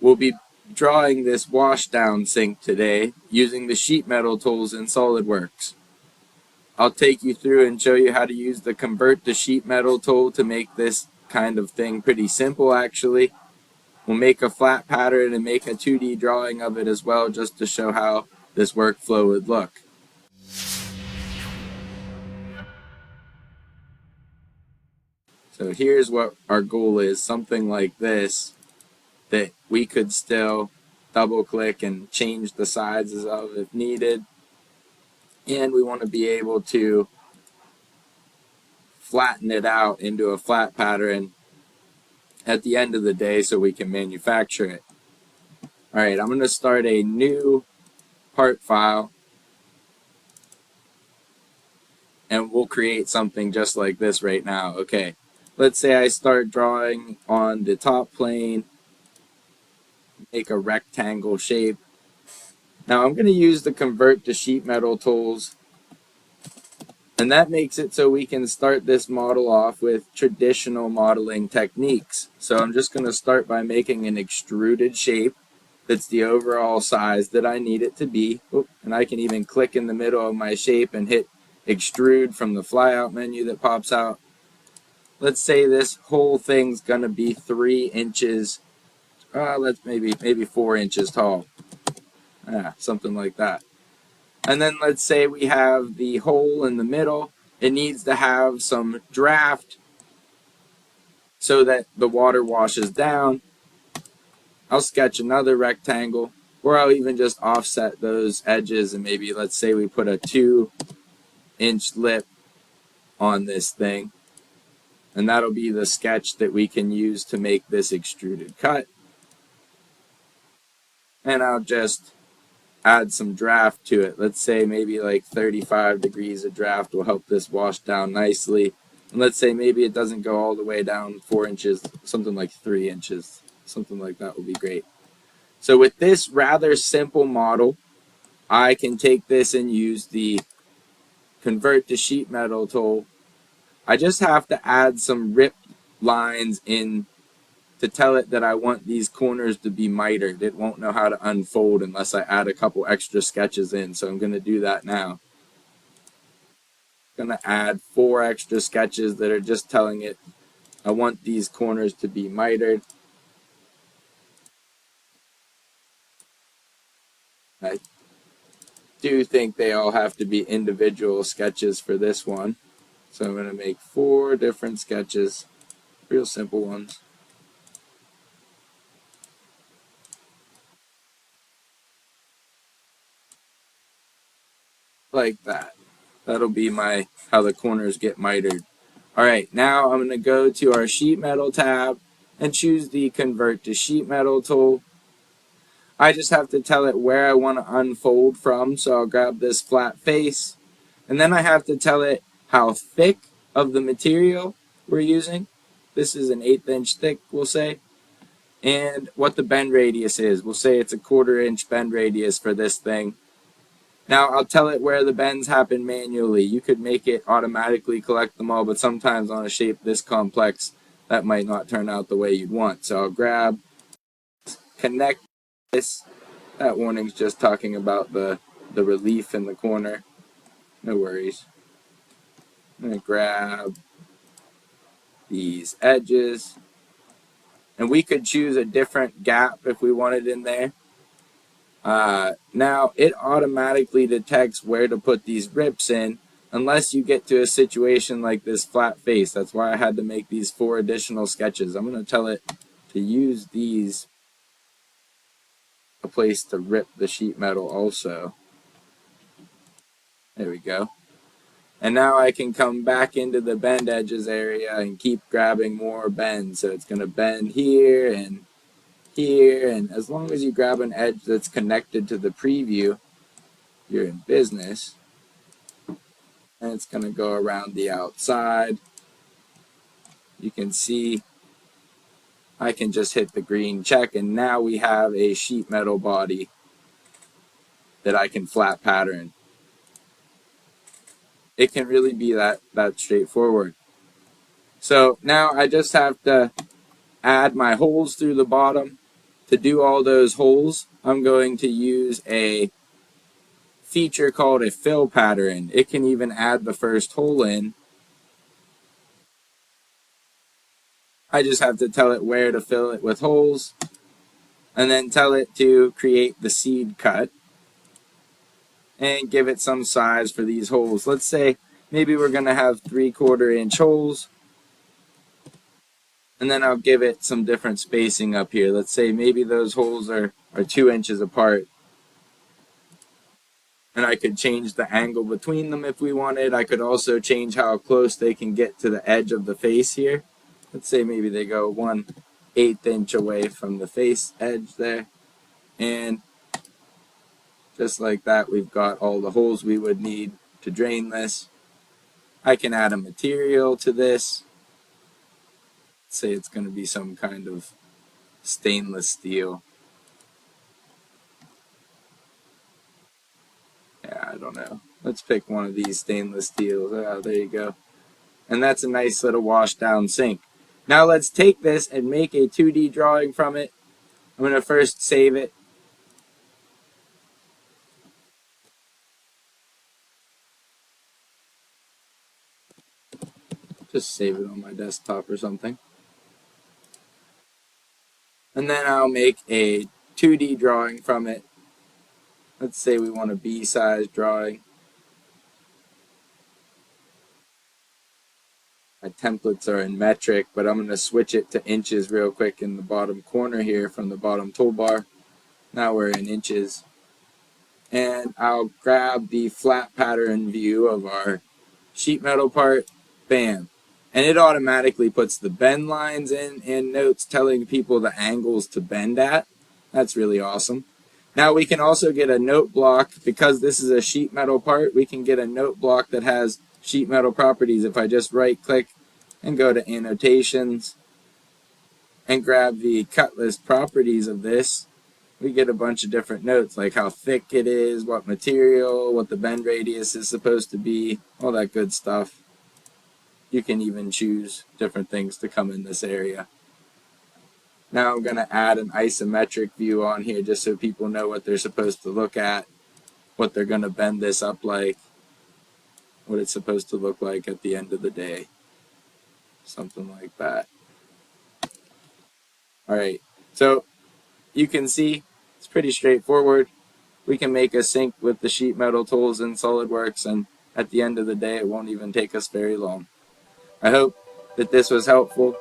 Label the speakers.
Speaker 1: We'll be drawing this washdown sink today using the sheet metal tools in SolidWorks. I'll take you through and show you how to use the convert to sheet metal tool to make this kind of thing pretty simple actually. We'll make a flat pattern and make a 2D drawing of it as well just to show how this workflow would look. So here's what our goal is, something like this that we could still double click and change the sizes of if needed. And we want to be able to flatten it out into a flat pattern at the end of the day so we can manufacture it. Alright, I'm going to start a new part file and we'll create something just like this right now. Okay, let's say I start drawing on the top plane, make a rectangle shape. Now I'm going to use the convert to sheet metal tools, and that makes it so we can start this model off with traditional modeling techniques. So I'm just going to start by making an extruded shape that's the overall size that I need it to be. And I can even click in the middle of my shape and hit extrude from the flyout menu that pops out. Let's say this whole thing's going to be 3 inches, let's maybe 4 inches tall. Something like that. And then let's say we have the hole in the middle. It needs to have some draft so that the water washes down. I'll sketch another rectangle, or I'll even just offset those edges and maybe let's say we put a 2-inch lip on this thing. And that'll be the sketch that we can use to make this extruded cut. And I'll just add some draft to it. Let's say maybe like 35 degrees of draft will help this wash down nicely. And let's say maybe it doesn't go all the way down 4 inches, something like 3 inches. Something like that would be great. So with this rather simple model, I can take this and use the convert to sheet metal tool. I just have to add some rip lines in to tell it that I want these corners to be mitered. It won't know how to unfold unless I add a couple extra sketches in, so I'm going to do that now. I'm going to add 4 extra sketches that are just telling it I want these corners to be mitered. I do think they all have to be individual sketches for this one. So I'm going to make 4 different sketches, real simple ones. Like that. That'll be how the corners get mitered. Alright, now I'm going to go to our sheet metal tab and choose the convert to sheet metal tool. I just have to tell it where I want to unfold from, so I'll grab this flat face. And then I have to tell it how thick of the material we're using. This is an 1/8 inch thick, we'll say. And what the bend radius is. We'll say it's a 1/4 inch bend radius for this thing. Now I'll tell it where the bends happen manually. You could make it automatically collect them all, but sometimes on a shape this complex, that might not turn out the way you'd want. So I'll grab, connect this. That warning's just talking about the relief in the corner. No worries. I'm going to grab these edges. And we could choose a different gap if we wanted in there. Now, it automatically detects where to put these rips in unless you get to a situation like this flat face. That's why I had to make these 4 additional sketches. I'm going to tell it to use these a place to rip the sheet metal also. There we go. And now I can come back into the bend edges area and keep grabbing more bends. So it's going to bend here and here, and as long as you grab an edge that's connected to the preview, you're in business. And it's going to go around the outside. You can see I can just hit the green check, and now we have a sheet metal body that I can flat pattern. It can really be that straightforward. So now I just have to add my holes through the bottom. To do all those holes, I'm going to use a feature called a fill pattern. It can even add the first hole in. I just have to tell it where to fill it with holes, and then tell it to create the seed cut and give it some size for these holes. Let's say maybe we're going to have 3/4 inch holes, and then I'll give it some different spacing up here. Let's say maybe those holes are 2 inches apart, and I could change the angle between them if we wanted. I could also change how close they can get to the edge of the face here. Let's say maybe they go 1/8 inch away from the face edge there, and just like that, we've got all the holes we would need to drain this. I can add a material to this. Let's say it's going to be some kind of stainless steel. Yeah, I don't know. Let's pick one of these stainless steels. Oh, there you go. And that's a nice little wash down sink. Now let's take this and make a 2D drawing from it. I'm going to first save it. Just save it on my desktop or something. And then I'll make a 2D drawing from it. Let's say we want a B-size drawing. My templates are in metric, but I'm going to switch it to inches real quick in the bottom corner here from the bottom toolbar. Now we're in inches. And I'll grab the flat pattern view of our sheet metal part. Bam. And it automatically puts the bend lines in and notes telling people the angles to bend at. That's really awesome. Now we can also get a note block. Because this is a sheet metal part, we can get a note block that has sheet metal properties. If I just right click and go to annotations and grab the cut list properties of this, we get a bunch of different notes like how thick it is, what material, what the bend radius is supposed to be, all that good stuff. You can even choose different things to come in this area. Now I'm going to add an isometric view on here just so people know what they're supposed to look at, what they're going to bend this up like, what it's supposed to look like at the end of the day. Something like that. Alright, so you can see it's pretty straightforward. We can make a sink with the sheet metal tools in SolidWorks, and at the end of the day it won't even take us very long. I hope that this was helpful.